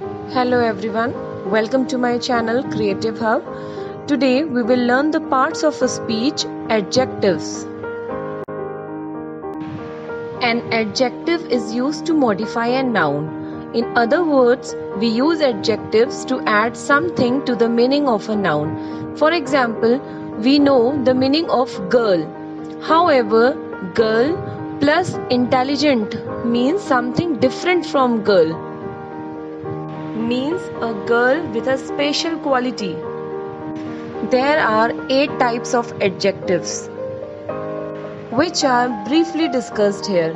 Hello everyone, welcome to my channel Creative Hub. Today we will learn the parts of a speech, adjectives. An adjective is used to modify a noun. In other words, we use adjectives to add something to the meaning of a noun. For example, we know the meaning of girl. However, girl plus intelligent means something different from girl. Means a girl with a special quality. There are 8 types of adjectives, which are briefly discussed here.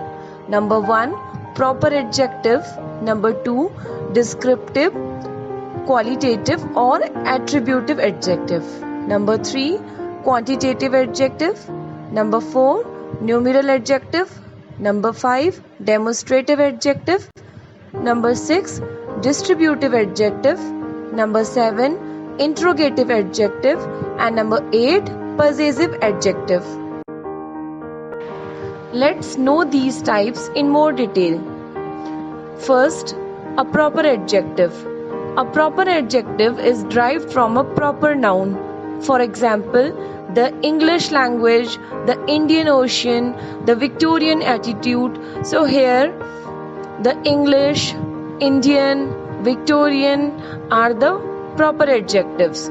Number 1, proper adjective. Number 2, descriptive, qualitative or attributive adjective. Number 3, quantitative adjective. Number 4, numeral adjective. Number 5, demonstrative adjective. Number 6, distributive adjective. Number 7, interrogative adjective. And number 8, possessive adjective. Let's know these types in more detail. First, a proper adjective. A proper adjective is derived from a proper noun. For example, the English language, the Indian Ocean, the Victorian attitude. So here, the English, Indian, Victorian are the proper adjectives.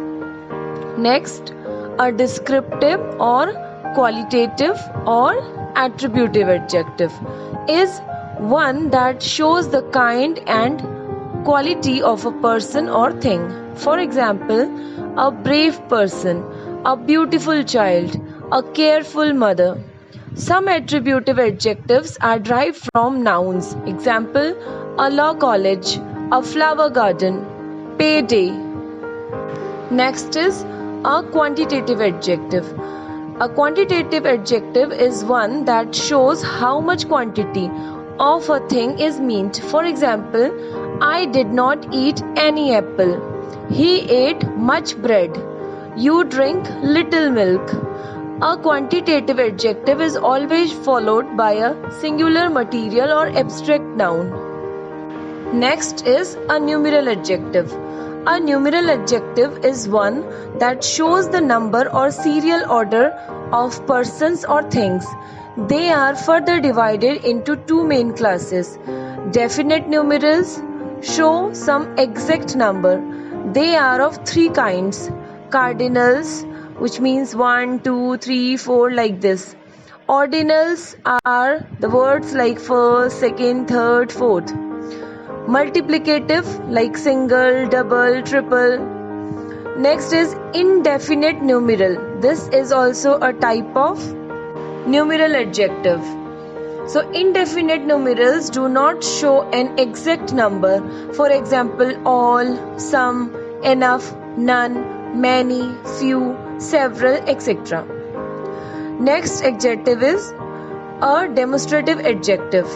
Next, a descriptive or qualitative or attributive adjective is one that shows the kind and quality of a person or thing. For example, a brave person, a beautiful child, a careful mother. Some attributive adjectives are derived from nouns. Example, a law college, a flower garden, payday. Next is a quantitative adjective. A quantitative adjective is one that shows how much quantity of a thing is meant. For example, I did not eat any apple. He ate much bread. You drink little milk. A quantitative adjective is always followed by a singular material or abstract noun. Next is a numeral adjective. A numeral adjective is one that shows the number or serial order of persons or things. They are further divided into 2 main classes. Definite numerals show some exact number. They are of 3 kinds. Cardinals, which means 1, 2, 3, 4 like this. Ordinals are the words like first, second, third, fourth. Multiplicative like single, double, triple. Next is indefinite numeral. This is also a type of numeral adjective. So indefinite numerals do not show an exact number. For example, all, some, enough, none, many, few, several, etc. Next adjective is a demonstrative adjective.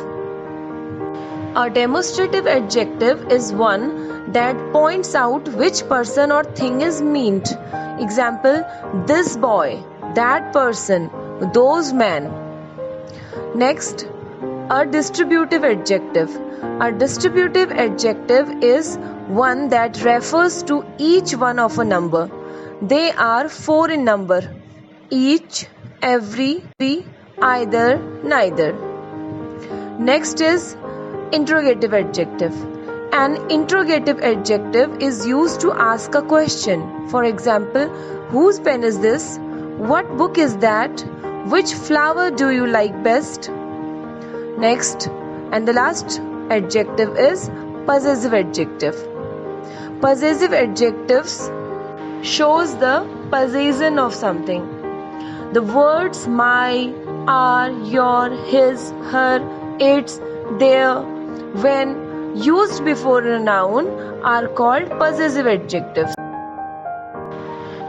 A demonstrative adjective is one that points out which person or thing is meant. Example, this boy, that person, those men. Next, a distributive adjective. A distributive adjective is one that refers to each one of a number. They are 4 in number: each, every, either, neither. Next is interrogative adjective. An interrogative adjective is used to ask a question. For example, whose pen is this? What book is that? Which flower do you like best? Next, and the last adjective is possessive adjective. Possessive adjectives shows the possession of something. The words my, our, your, his, her, its, their, when used before a noun are called possessive adjectives.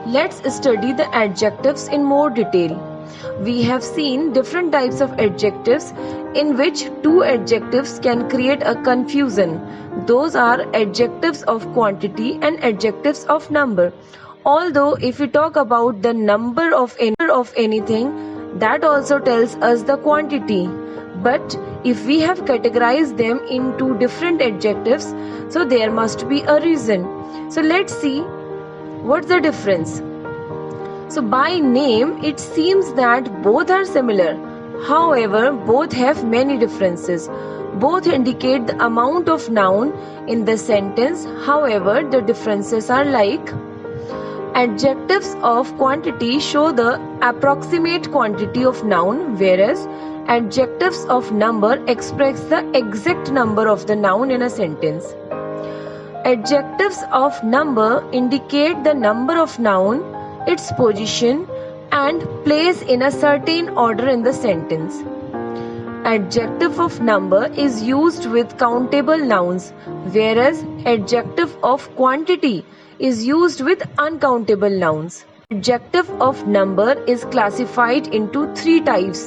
Let's study the adjectives in more detail. We have seen different types of adjectives in which 2 adjectives can create a confusion. Those are adjectives of quantity and adjectives of number. Although if we talk about the number of anything, that also tells us the quantity. But If we have categorized them into different adjectives, so there must be a reason. So let's see what's the difference. So by name, it seems that both are similar. However, both have many differences. Both indicate the amount of noun in the sentence. However, the differences are like: adjectives of quantity show the approximate quantity of noun, whereas adjectives of number express the exact number of the noun in a sentence. Adjectives of number indicate the number of noun, its position, and place in a certain order in the sentence. Adjective of number is used with countable nouns, whereas adjective of quantity is used with uncountable nouns. Adjective of number is classified into three types: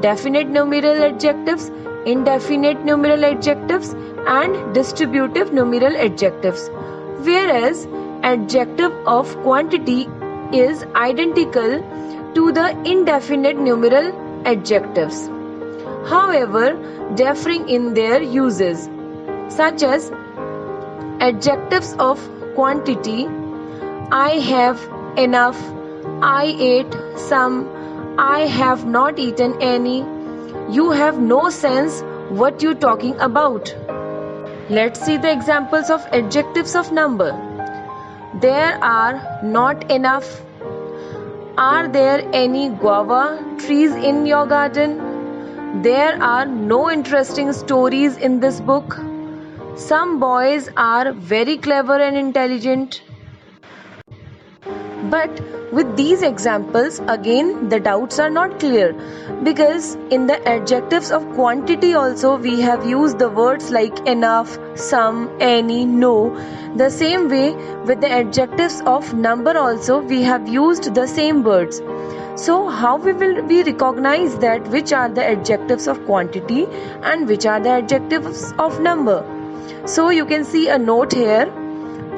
definite numeral adjectives, indefinite numeral adjectives, and distributive numeral adjectives, whereas adjective of quantity is identical to the indefinite numeral adjectives, however differing in their uses, such as adjectives of quantity: I have enough, I ate some, I have not eaten any, you have no sense what you talking about. Let's see the examples of adjectives of number. There are not enough. Are there any guava trees in your garden? There are no interesting stories in this book. Some boys are very clever and intelligent. But with these examples, again the doubts are not clear, because in the adjectives of quantity also we have used the words like enough, some, any, no. The same way with the adjectives of number also we have used the same words. So how will we recognize that which are the adjectives of quantity and which are the adjectives of number? So you can see a note here.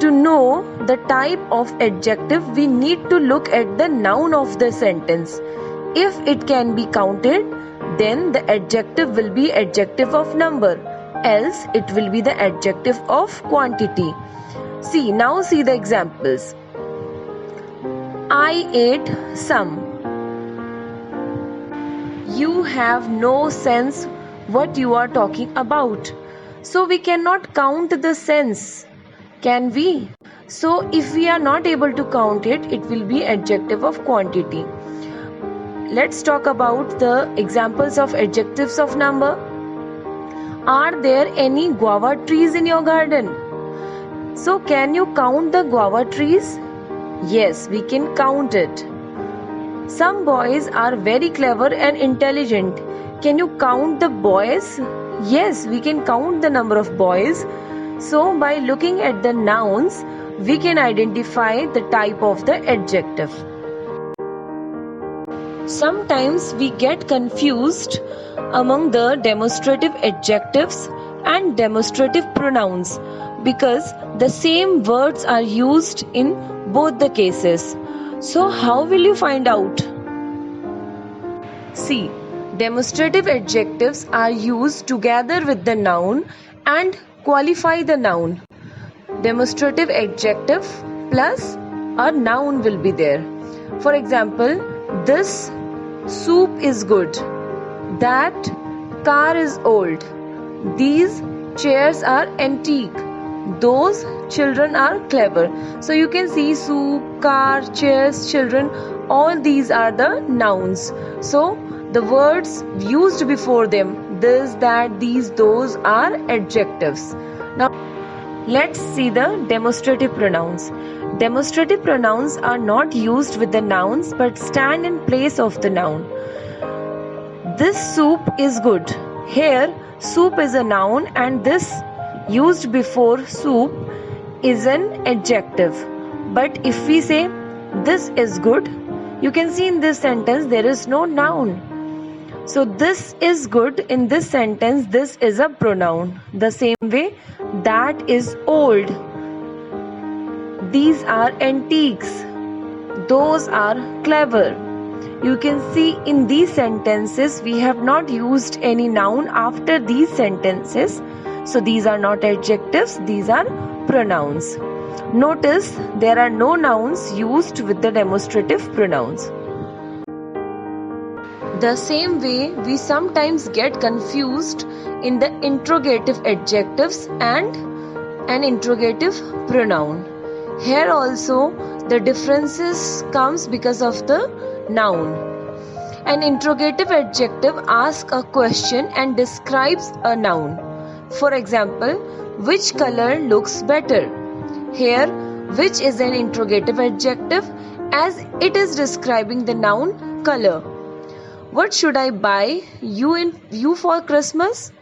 To know the type of adjective, we need to look at the noun of the sentence. If it can be counted, then the adjective will be adjective of number, else it will be the adjective of quantity. Now see the examples. I ate some. You have no sense what you are talking about. So we cannot count the sense. Can we? So if we are not able to count it, it will be adjective of quantity. Let's talk about the examples of adjectives of number. Are there any guava trees in your garden? So can you count the guava trees? Yes, we can count it. Some boys are very clever and intelligent. Can you count the boys? Yes, we can count the number of boys. So by looking at the nouns, we can identify the type of the adjective. Sometimes we get confused among the demonstrative adjectives and demonstrative pronouns because the same words are used in both the cases. So how will you find out? See, demonstrative adjectives are used together with the noun and qualify the noun. Demonstrative adjective plus a noun will be there. For example, this soup is good. That car is old. These chairs are antique. Those children are clever. So you can see soup, car, chairs, children, all these are the nouns. So the words used before them, this, that, these, those are adjectives. Now let's see the demonstrative pronouns. Demonstrative pronouns are not used with the nouns but stand in place of the noun. This soup is good. Here soup is a noun and this used before soup is an adjective. But if we say this is good, you can see in this sentence there is no noun. So this is good, in this sentence this is a pronoun. The same way, that is old. These are antiques. Those are clever. You can see in these sentences we have not used any noun after these sentences. So these are not adjectives, these are pronouns. Notice there are no nouns used with the demonstrative pronouns. The same way we sometimes get confused in the interrogative adjectives and an interrogative pronoun. Here also the differences comes because of the noun. An interrogative adjective asks a question and describes a noun. For example, which color looks better? Here, which is an interrogative adjective as it is describing the noun color. What should I buy you for Christmas?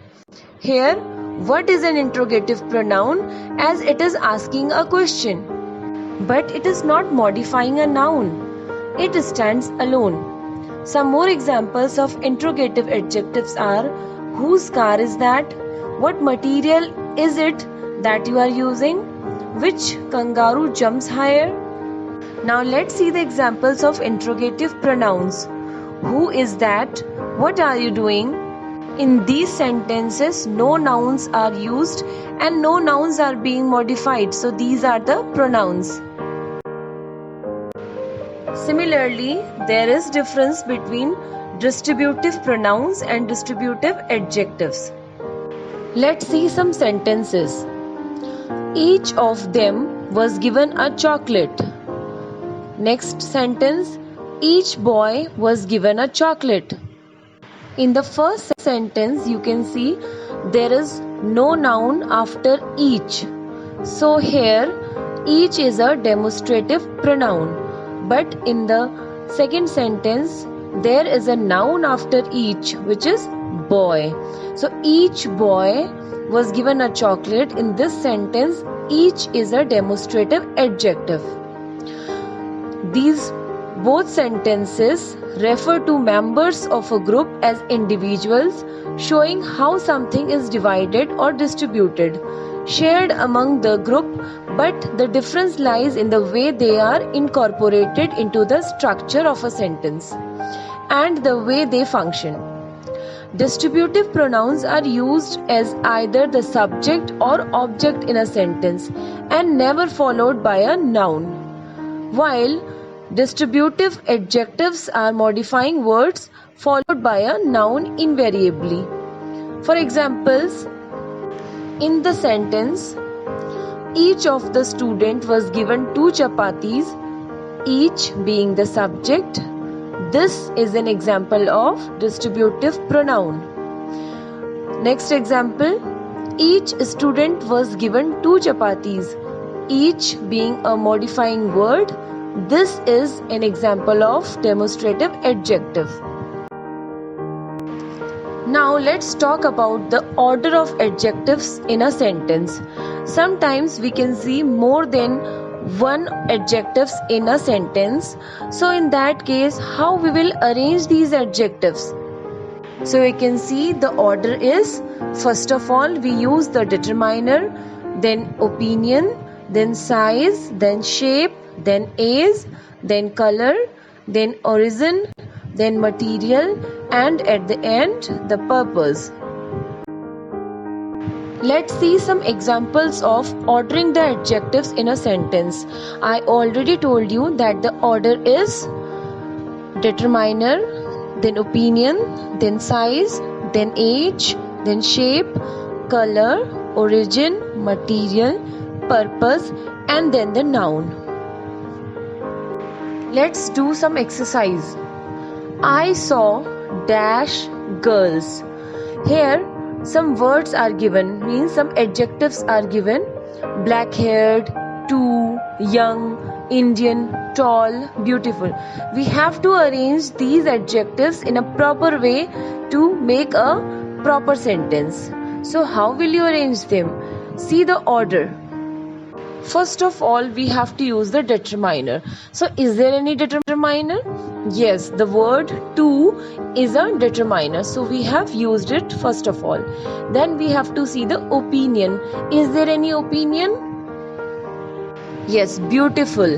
Here, what is an interrogative pronoun as it is asking a question. But it is not modifying a noun. It stands alone. Some more examples of interrogative adjectives are: whose car is that? What material is it that you are using? Which kangaroo jumps higher? Now let's see the examples of interrogative pronouns. Who is that? What are you doing? In these sentences, no nouns are used and no nouns are being modified. So these are the pronouns. Similarly, there is difference between distributive pronouns and distributive adjectives. Let's see some sentences. Each of them was given a chocolate. Next sentence, each boy was given a chocolate. In the first sentence, you can see there is no noun after each. So here, each is a demonstrative pronoun. But in the second sentence, there is a noun after each, which is boy. So each boy was given a chocolate. In this sentence, each is a demonstrative adjective. These both sentences refer to members of a group as individuals, showing how something is divided or distributed, shared among the group, but the difference lies in the way they are incorporated into the structure of a sentence and the way they function. Distributive pronouns are used as either the subject or object in a sentence and never followed by a noun, while distributive adjectives are modifying words followed by a noun invariably. For examples, in the sentence, each of the student was given 2 chapatis, each being the subject. This is an example of distributive pronoun. Next example, each student was given 2 chapatis, each being a modifying word. This is an example of demonstrative adjective. Now let's talk about the order of adjectives in a sentence. Sometimes we can see more than one adjectives in a sentence. So in that case, how we will arrange these adjectives? So we can see the order is, first of all, we use the determiner, then opinion, then size, then shape, then age, then color, then origin, then material, and at the end, the purpose. Let's see some examples of ordering the adjectives in a sentence. I already told you that the order is determiner, then opinion, then size, then age, then shape, color, origin, material, purpose, and then the noun. Let's do some exercise. I saw dash girls. Here some words are given, means some adjectives are given: black haired, too, young, Indian, tall, beautiful. We have to arrange these adjectives in a proper way to make a proper sentence. So how will you arrange them? See the order. First of all, we have to use the determiner. So is there any determiner? Yes, the word to is a determiner. So we have used it first of all. Then we have to see the opinion. Is there any opinion? Yes, beautiful.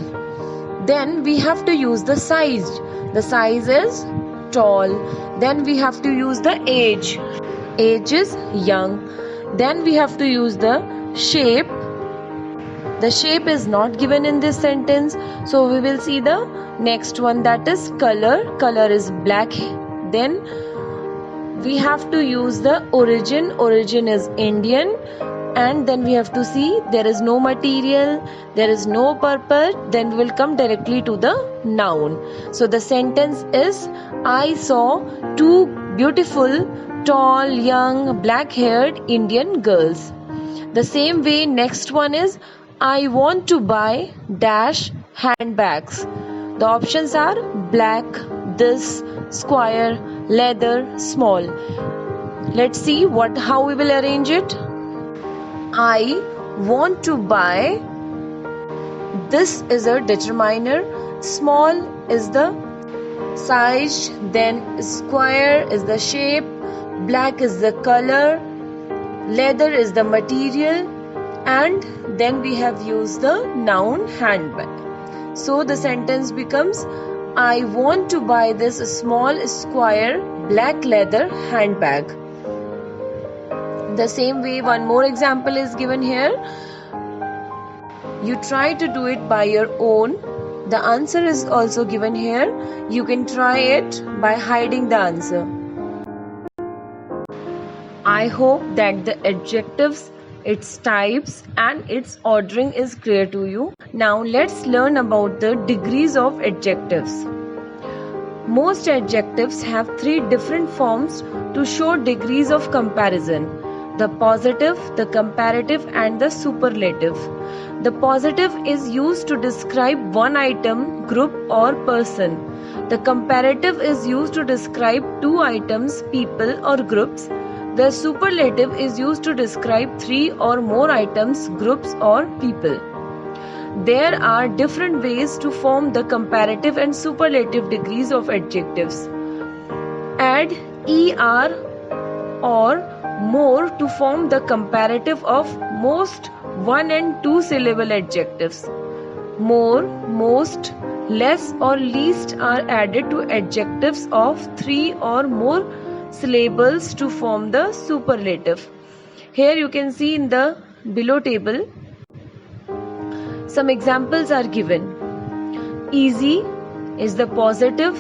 Then we have to use the size. The size is tall. Then we have to use the age. Age is young. Then we have to use the shape. The shape is not given in this sentence, so we will see the next one, that is color. Color is black. Then we have to use the origin. Origin is Indian. And then we have to see there is no material, there is no purpose. Then we will come directly to the noun. So the sentence is, I saw two beautiful, tall, young, black-haired Indian girls. The same way, next one is, I want to buy dash handbags. The options are black, this, square, leather, small. Let's see how we will arrange it. I want to buy. This is a determiner. Small is the size. Then square is the shape. Black is the color. Leather is the material. And then we have used the noun handbag. So the sentence becomes, I want to buy this small square black leather handbag. The same way, one more example is given here. You try to do it by your own. The answer is also given here. You can try it by hiding the answer. I hope that the adjectives, its types and its ordering is clear to you. Now let's learn about the degrees of adjectives. Most adjectives have three different forms to show degrees of comparison: the positive, the comparative and the superlative. The positive is used to describe one item, group or person. The comparative is used to describe two items, people or groups. The superlative is used to describe three or more items, groups or people. There are different ways to form the comparative and superlative degrees of adjectives. Add er or more to form the comparative of most one and two syllable adjectives. More, most, less or least are added to adjectives of three or more syllables to form the superlative. Here you can see in the below table some examples are given. Easy is the positive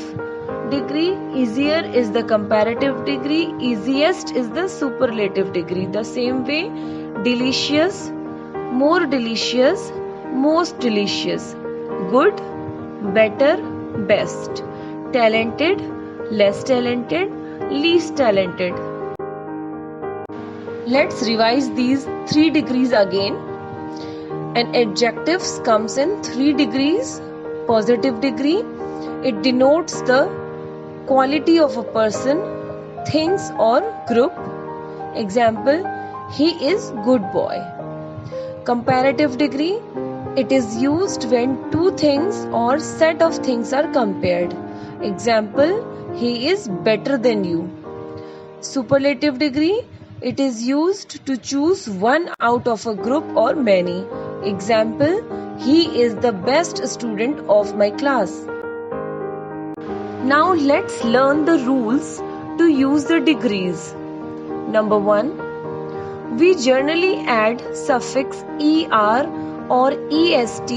degree, easier is the comparative degree, easiest is the superlative degree. The same way, delicious, more delicious, most delicious, good, better, best, talented, less talented, least talented. Let's revise these three degrees again. An adjective comes in three degrees. Positive degree, it denotes the quality of a person, things or group. Example, he is good boy. Comparative degree, it is used when two things or set of things are compared. Example, he is better than you. Superlative degree, it is used to choose one out of a group or many. Example, he is the best student of my class. Now let's learn the rules to use the degrees. Number 1. We generally add suffix er or est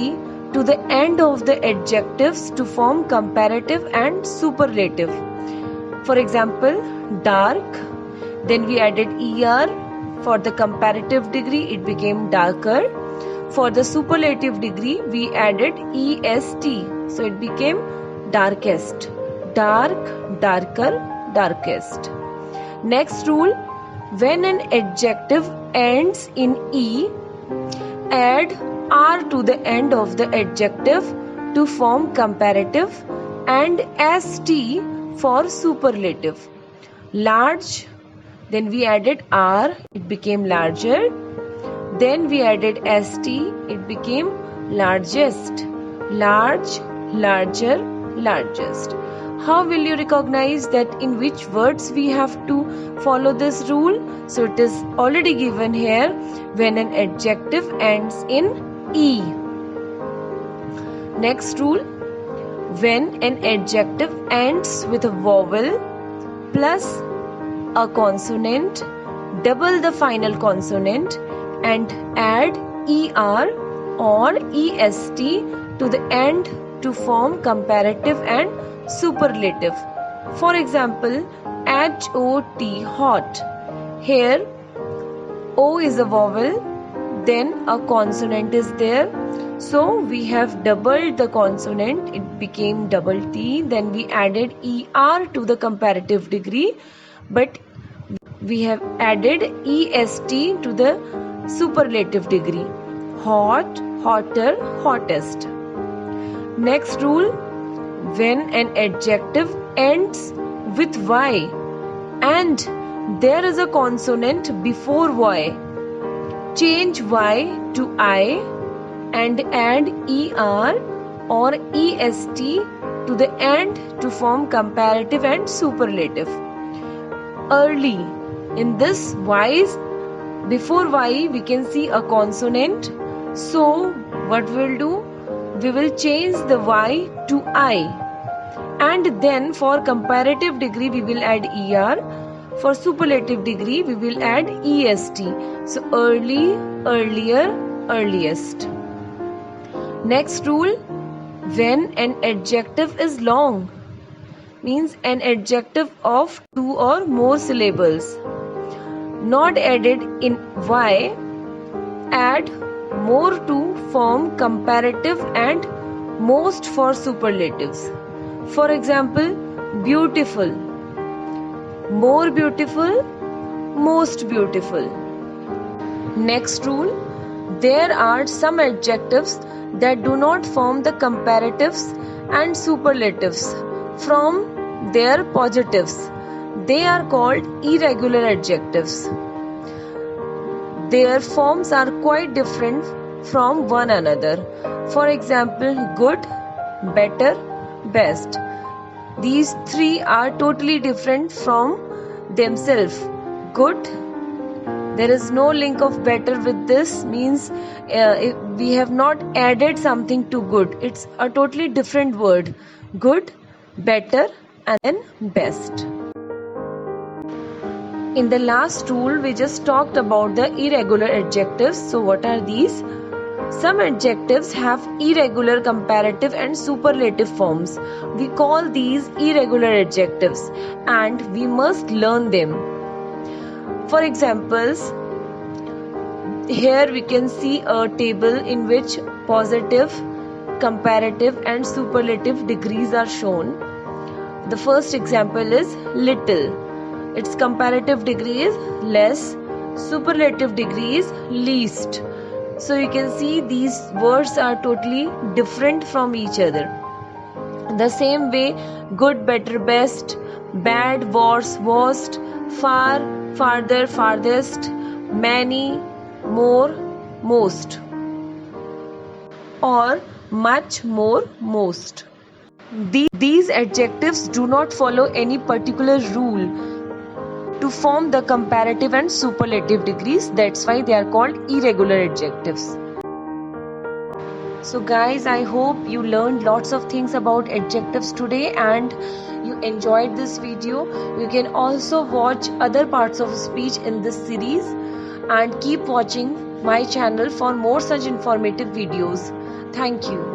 to the end of the adjectives to form comparative and superlative. For example, dark, then we added er. For the comparative degree, it became darker. For the superlative degree, we added est, so it became darkest. Dark, darker, darkest. Next rule, when an adjective ends in e, add r to the end of the adjective to form comparative and st for superlative. Large, then we added r, it became larger. Then we added st, it became largest. Large, larger, largest. How will you recognize that in which words we have to follow this rule? So it is already given here, when an adjective ends in e. Next rule, when an adjective ends with a vowel plus a consonant, double the final consonant and add er or est to the end to form comparative and superlative. For example, hot, hot. Here O is a vowel, then a consonant is there. So we have doubled the consonant, it became double T. Then we added ER to the comparative degree, but we have added EST to the superlative degree. Hot, hotter, hottest. Next rule, when an adjective ends with Y and there is a consonant before Y, change Y to I and add ER or EST to the end to form comparative and superlative. Early. In this before Y we can see a consonant. So what we'll do? We will change the Y to I. And then for comparative degree we will add ER. For superlative degree we will add EST. So early, earlier, earliest. Next rule, when an adjective is long, means an adjective of 2 or more syllables, not added in Y, add more to form comparative and most for superlatives. For example, beautiful, more beautiful, most beautiful. Next rule, there are some adjectives that do not form the comparatives and superlatives from their positives. They are called irregular adjectives. Their forms are quite different from one another. For example, good, better, best. These three are totally different from themselves. Good, there is no link of better with this, means we have not added something to good. It's a totally different word. Good, better and then best. In the last rule, we just talked about the irregular adjectives. So what are these? Some adjectives have irregular comparative and superlative forms. We call these irregular adjectives and we must learn them. For examples, here we can see a table in which positive, comparative and superlative degrees are shown. The first example is little. Its comparative degree is less, superlative degree is least. So you can see these words are totally different from each other. The same way, good, better, best, bad, worse, worst, far, farther, farthest, many, more, most, or much, more, most. These adjectives do not follow any particular rule to form the comparative and superlative degrees. That's why they are called irregular adjectives. So guys, I hope you learned lots of things about adjectives today and you enjoyed this video. You can also watch other parts of speech in this series and keep watching my channel for more such informative videos. Thank you.